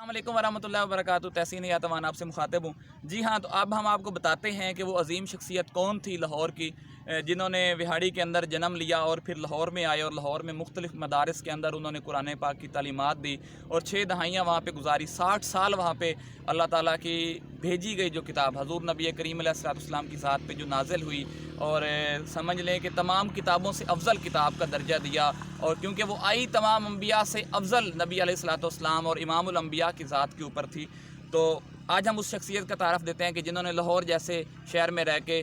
अस्सलाम वालेकुम वरहमतुल्लाहि वबरकातुहू। तहसीन यातवान आपसे मुखातिब हूँ। जी हाँ, तो अब हम आपको बताते हैं कि वो अजीम शख्सियत कौन थी लाहौर की, जिन्होंने विहाड़ी के अंदर जन्म लिया और फिर लाहौर में आए और लाहौर में मुख्तलिफ मदारिस के अंदर उन्होंने कुरान पाक की तालीमात दी और 6 दहाइयाँ वहाँ पे गुजारी। 60 साल वहाँ पे अल्लाह ताला की भेजी गई जो किताब हज़ूर नबी करीम अलैहिस्सलाम की ज़ात पे जो नाजिल हुई, और समझ लें कि तमाम किताबों से अफजल किताब का दर्जा दिया। और क्योंकि वो आई तमाम अम्बिया से अफजल नबी अलैहिस्सलाम और इमामुल अम्बिया की ज़ात के ऊपर थी, तो आज हम उस शख्सियत का तारफ़ देते हैं कि जिन्होंने लाहौर जैसे शहर में रह के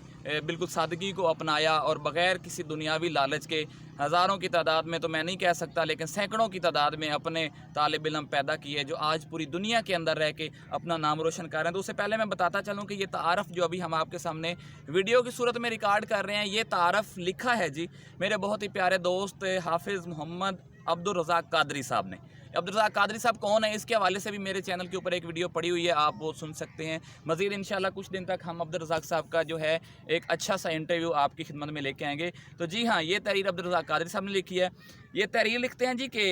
बिल्कुल सादगी को अपनाया और बग़ैर किसी दुनियावी लालच के हज़ारों की तादाद में तो मैं नहीं कह सकता, लेकिन सैकड़ों की तादाद में अपने तालिब इल्म पैदा किए, जो आज पूरी दुनिया के अंदर रह के अपना नाम रोशन कर रहे हैं। तो उससे पहले मैं बताता चलूँ कि ये तारफ़ जो अभी हम आपके सामने वीडियो की सूरत में रिकॉर्ड कर रहे हैं, ये तारफ़ लिखा है जी मेरे बहुत ही प्यारे दोस्त हाफिज़ मोहम्मद अब्दुल रज़ाक कादरी साहब ने। अब्दुल रज़ाक कादरी साहब कौन है, इसके हवाले से भी मेरे चैनल के ऊपर एक वीडियो पड़ी हुई है, आप वो सुन सकते हैं। मज़ीद इंशाल्लाह कुछ दिन तक हम अब्दुल रज़ाक साहब का जो है एक अच्छा सा इंटरव्यू आपकी खिदमत में लेके आएंगे। तो जी हाँ, ये तहरीर अब्दुल रज़ाक कादरी साहब ने लिखी है। ये तहरीर लिखते हैं जी कि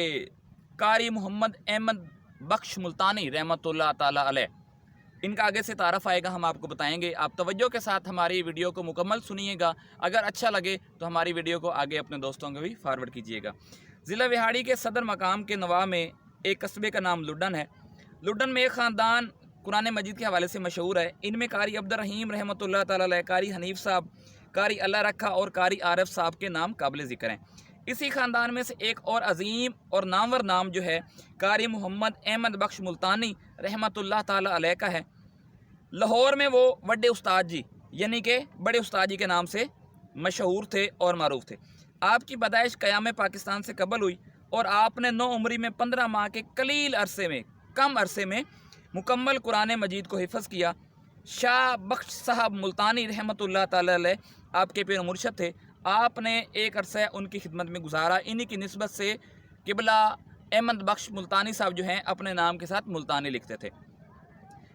कारी मोहम्मद अहमद बख्श मुल्तानी रहमतुल्लाह ताला अलैह। इनका आगे से तारफ़ आएगा, हम आपको बताएंगे। आप तवज्जो के साथ हमारी वीडियो को मुकम्मल सुनिएगा। अगर अच्छा लगे तो हमारी वीडियो को आगे अपने दोस्तों को भी फारवर्ड कीजिएगा। ज़िला विहाड़ी के सदर मकाम के नवा में एक कस्बे का नाम लुडन है। लुडन में एक ख़ानदान कुरान मजीद के हवाले से मशहूर है। इनमें कारी अब्दुल रहीम रहमतुल्लाह ताला अलैह, कारी हनीफ साहब, कारी अल्लाह रखा और कारी आरिफ साहब के नाम काबिल ज़िक्र हैं। इसी ख़ानदान में से एक और अजीम और नामवर नाम जो है कारी मोहम्मद अहमद बख्श मुल्तानी रहमतुल्लाह ताला अलैह का है। लाहौर में वो बड़े उस्ताद जी यानी कि बड़े उस्ताद जी के नाम से मशहूर थे और मारूफ थे। आपकी पैदाइश क़याम पाकिस्तान से कबल हुई और आपने 9 उम्री में 15 माह के कम अरसे में मुकम्मल कुरान मजीद को हिफ़्ज़ किया। शाह बख्श साहब मुल्तानी रहमतुल्लाह ताला अलैह आपके पीर मुर्शद थे। आपने एक अरसा उनकी खिदमत में गुजारा। इन्हीं की निस्बत से किबला अहमद बख्श मुल्तानी साहब जो हैं अपने नाम के साथ मुल्तानी लिखते थे।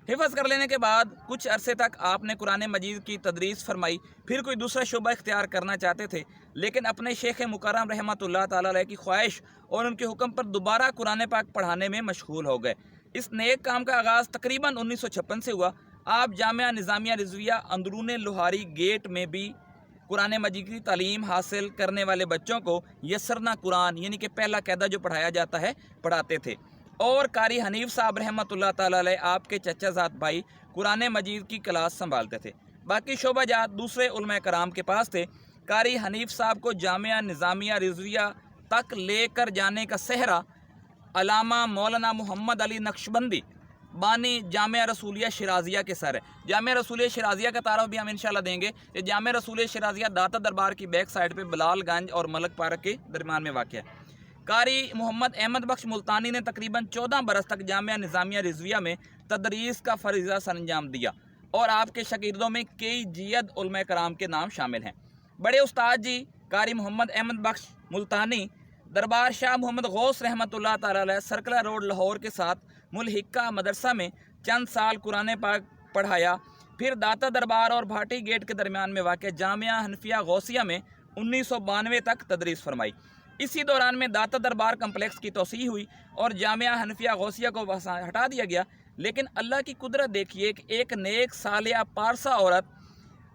हिफ़्ज़ कर लेने के बाद कुछ अरसे तक आपने कुरान मजीद की तदरीस फरमाई। फिर कोई दूसरा शुबा इख्तियार करना चाहते थे, लेकिन अपने शेख मुकर्रम रहमतुल्लाह ताला अलैह की ख्वाहिश और उनके हुक्म पर दोबारा कुरान पाक पढ़ाने में मशगूल हो गए। इस नेक काम का आगाज़ तकरीबन 1956 से हुआ। आप जामिया निज़ामिया रिज़विया अंदरून लोहारी गेट में भी कुरान मजीद की तालीम हासिल करने वाले बच्चों को यसरना कुरान यानी कि पहला कायदा जो पढ़ाया जाता है पढ़ाते थे। और कारी हनीफ साहब रहमतुल्लाह ताला अलैह आपके चचाजाद भाई कुरान मजीद की क्लास संभालते थे। बाकी शोबाजात दूसरे उलमा कराम के पास थे। कारी हनीफ साहब को जामिया निज़ामिया रिज़विया तक लेकर जाने का सहरा अलामा मौलाना मोहम्मद अली नक्शबंदी बानी जामिया रसूलिया शिराजिया के सर है। जामिया रसूलिया शिराजिया का तारफ़ भी हम इंशाल्लाह देंगे। ये जामिया रसूलिया शिराजिया दाता दरबार की बैक साइड पे बिलालगंज और मलक पार्क के दरमियान में वाक़ है। कारी मोहम्मद अहमद बख्श मुल्तानी ने तकरीबन 14 बरस तक जामिया निज़ामिया रिज़विया में तदरीस का फ़रीज़ा सरंजाम दिया और आपके शागिर्दों में कई जियद उलमा कराम के नाम शामिल हैं। बड़े उस्ताद जी कारी मोहम्मद अहमद बख्श मुल्तानी दरबार शाह मोहम्मद गौस रहमतुल्लाह ताला अलैह सर्कला रोड लाहौर के साथ मुल्हिका मदरसा में चंद साल कुरान पाक पढ़ाया। फिर दाता दरबार और भाटी गेट के दरमियान में वाक़ जामिया हनफिया गौसिया में 1992 तक तदरीस फरमाई। इसी दौरान में दाता दरबार कम्प्लेक्स की तोसी हुई और जामिया हनफिया गौसिया को हटा दिया गया। लेकिन अल्लाह की कुदरत देखिए कि एक नेक सालिया पारसा औरत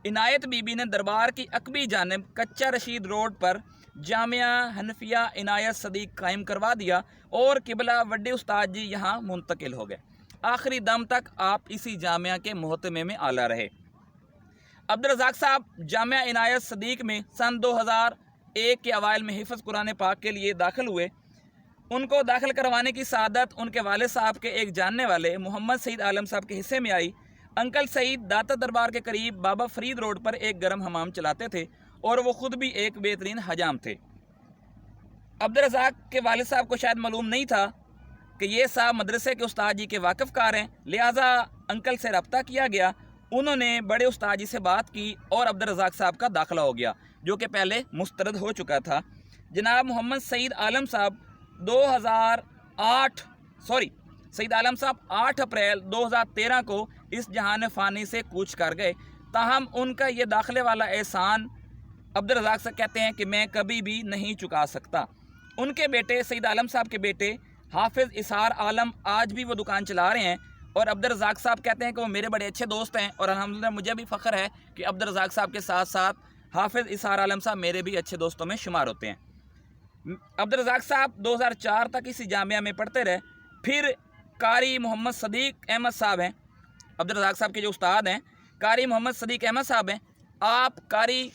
इनायत बीबी ने दरबार की अकबी जानिब कच्चा रशीद रोड पर जामिया हनफिया इनायत सदीक कायम करवा दिया और किबला वड्डे उस्ताद जी यहाँ मुंतकिल हो गए। आखिरी दम तक आप इसी जामिया के मोहतमे में आला रहे। अब्दुल रज़ाक साहब जामिया इनायत सदीक में सन 2001 के अवाइल में हिफ़्ज़ कुरान पाक के लिए दाखिल हुए। उनको दाखिल करवाने की सादत उनके वालिद साहब के एक जानने वाले मोहम्मद सईद आलम साहब के हिस्से में आई। अंकल सईद दाता दरबार के करीब बाबा फरीद रोड पर एक गर्म हमाम चलाते थे और वो ख़ुद भी एक बेहतरीन हजाम थे। अब्दुल रज़ाक के वालिद साहब को शायद मालूम नहीं था कि ये साहब मदरसे के उस्ताद जी के वाकिफ़कार हैं, लिहाजा अंकल से रब्ता किया गया। उन्होंने बड़े उस्ताद जी से बात की और अब्दुल रज़ाक साहब का दाखिला हो गया, जो कि पहले मुस्तरद हो चुका था। जनाब मोहम्मद सईद आलम साहब 8 अप्रैल 2013 को इस जहान फ़ानी से कूच कर गए। ताहम उनका ये दाखिले वाला एहसान अब्दुल रज़ाक से कहते हैं कि मैं कभी भी नहीं चुका सकता। उनके बेटे सईद आलम साहब के बेटे हाफिज़ इसार आलम आज भी वो दुकान चला रहे हैं, और अब्दुल रज़ाक साहब कहते हैं कि वो मेरे बड़े अच्छे दोस्त हैं, और अल्हम्दुलिल्लाह मुझे भी फ़ख्र है कि अब्दुल रज़ाक साहब के साथ साथ हाफिज़ इसार आलम साहब मेरे भी अच्छे दोस्तों में शुमार होते हैं। अब्दुल रज़ाक साहब 2004 तक इसी जामिया में पढ़ते रहे। फिर कारी मोहम्मद सदीक अहमद साहब हैं, अब्दुल रज़ाक साहब के जो उस्ताद हैं, कारी मोहम्मद सदीक अहमद साहब हैं। आप कारी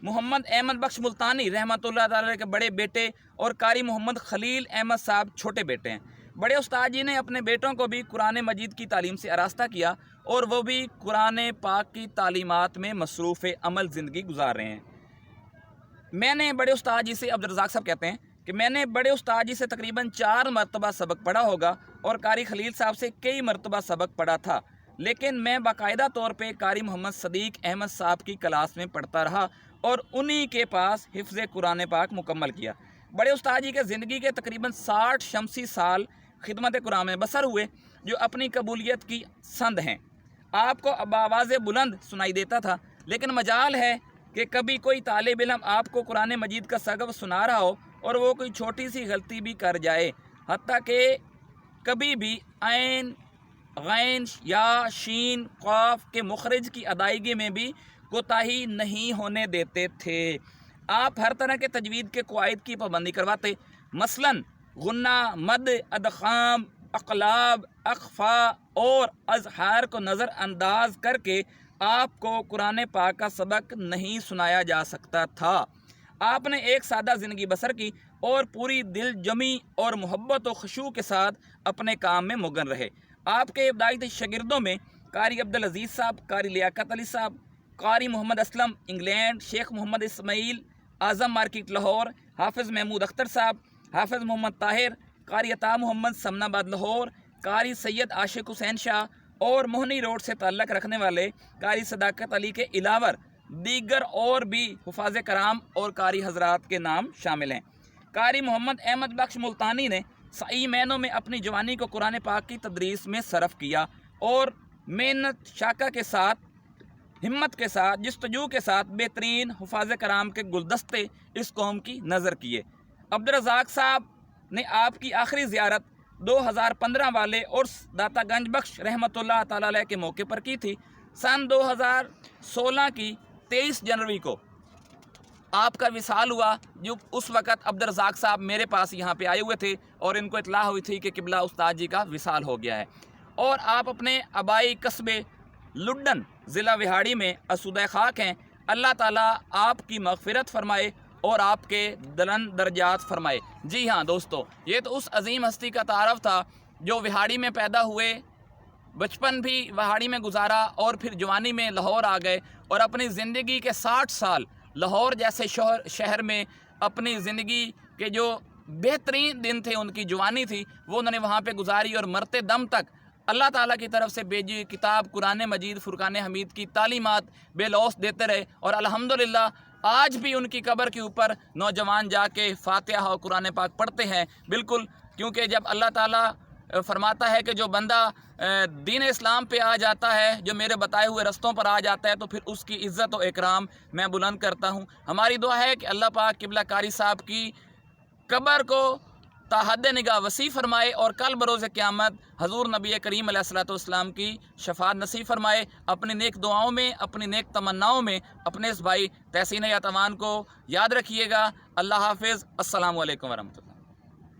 मोहम्मद अहमद बख्श मुल्तानी रहमतुल्लाह ताला के बड़े बेटे, और कारी मोहम्मद खलील अहमद साहब छोटे बेटे हैं। बड़े उस्ताद जी ने अपने बेटों को भी कुरान मजीद की तालीम से आरास्ता किया, और वो भी कुरान पाक की तालीमात में मसरूफ़ अमल ज़िंदगी गुजार रहे हैं। मैंने बड़े उस्ताद जी से, अब्दुल रज़ाक साहब कहते हैं कि मैंने बड़े उस्ताद जी से तकरीबन 4 मरतबा सबक पढ़ा होगा, और कारी खलील साहब से कई मरतबा सबक पढ़ा था, लेकिन मैं बाकायदा तौर पे कारी मोहम्मद सदीक अहमद साहब की क्लास में पढ़ता रहा, और उन्हीं के पास हिफ्ज़ कुरान पाक मुकम्मल किया। बड़े उस्ताद जी के ज़िंदगी के तकरीबन 60 शमसी साल खिदमत कुरान में बसर हुए, जो अपनी कबूलियत की संद हैं। आपको अब आवाज़ बुलंद सुनाई देता था, लेकिन मजाल है कि कभी कोई तालिब इल्म आपको कुरान मजीद का सगब सुना रहा हो और वो कोई छोटी सी गलती भी कर जाए, हत्ता कि कभी भी ऐन, गैन या शीन, क़ाफ के मुखरज की अदायगी में भी कोताही नहीं होने देते थे। आप हर तरह के तजवीद के क़वाइद की पाबंदी करवाते, मसलन गुन्ना, मद, अदखाम, अक़लाब, अख़फ़ा और अज़हार को नज़रअंदाज करके आपको कुरान पाक का सबक नहीं सुनाया जा सकता था। आपने एक सादा ज़िंदगी बसर की और पूरी दिल जमी और मोहब्बत व खुशू के साथ अपने काम में मुगन रहे। आपके इब्तदाई शागिर्दों में कारी अब्दुल अज़ीज़ साहब, कारी लियाकत अली साहब, कारी मोहम्मद असलम इंग्लैंड, शेख मोहम्मद इस्माइल आज़म मार्केट लाहौर, हाफिज़ महमूद अख्तर साहब, हाफिज़ मोहम्मद ताहिर, कारी अता मोहम्मद समनाबाद लाहौर, कारी सैयद आशिक हुसैन शाह और मोहनी रोड से ताल्लुक़ रखने वाले कारी सदाकत अली के अलावा दीगर और भी हुफ़ाज़ कराम और कारी हजरात के नाम शामिल हैं। कारी मोहम्मद अहमद बख्श मुल्तानी ने सही मैनों में अपनी जवानी को कुरान पाक की तदरीस में सरफ़ किया, और मेहनत, शाका के साथ, हिम्मत के साथ, जस्तजू के साथ बेहतरीन हुफ़ाज़ कराम के गुलदस्ते इस कौम की नज़र किए। अब्दुल रज़ाक साहब ने आपकी आखिरी ज़ियारत 2015 वाले और दातागंज बख्श रहमतुल्लाह ताला अलैह के मौके पर की थी। सन 2016 की 23 जनवरी को आपका विसाल हुआ, जो उस वक़्त अब्दुल रज़ाक साहब मेरे पास यहाँ पे आए हुए थे और इनको इत्तला हुई थी कि किबला उस्ताद जी का विसाल हो गया है, और आप अपने आबाई कस्बे लुड्डन ज़िला विहाड़ी में असुदा खाक हैं। अल्लाह ताला आपकी मग़फ़िरत फ़रमाए और आपके बुलंद दर्जात फ़रमाए। जी हाँ दोस्तों, ये तो उस अजीम हस्ती का तारफ़ था जो विहाड़ी में पैदा हुए, बचपन भी विहाड़ी में गुजारा और फिर जवानी में लाहौर आ गए, और अपनी ज़िंदगी के 60 साल लाहौर जैसे शहर में अपनी ज़िंदगी के जो बेहतरीन दिन थे, उनकी जवानी थी, वो उन्होंने वहाँ पे गुजारी, और मरते दम तक अल्लाह ताला की तरफ से भेजी किताब कुरान मजीद फ़ुरक़ान हमीद की तालीमात बेलौस देते रहे, और अल्हम्दुलिल्लाह आज भी उनकी कब्र के ऊपर नौजवान जाके फ़ातिहा और कुरान पाक पढ़ते हैं। बिल्कुल, क्योंकि जब अल्लाह ताला फरमाता है कि जो बंदा दीन इस्लाम पे आ जाता है, जो मेरे बताए हुए रस्तों पर आ जाता है, तो फिर उसकी इज़्ज़त और इकराम मैं बुलंद करता हूँ। हमारी दुआ है कि अल्लाह पाक किबला कारी साहब की कब्र को ताहद निगाह वसी फरमाए, और कल बरोज़ क़यामत हज़ूर नबी करीम अलैहिस्सलाम की शफ़ाअत नसीब फरमाए। अपनी नेक दुआओं में, अपनी नेक तमन्नाओं में अपने इस भाई तहसीन यातवान को याद रखिएगा। अल्लाह हाफ़िज़। अस्सलामु अलैकुम वरहमतुल्लाह।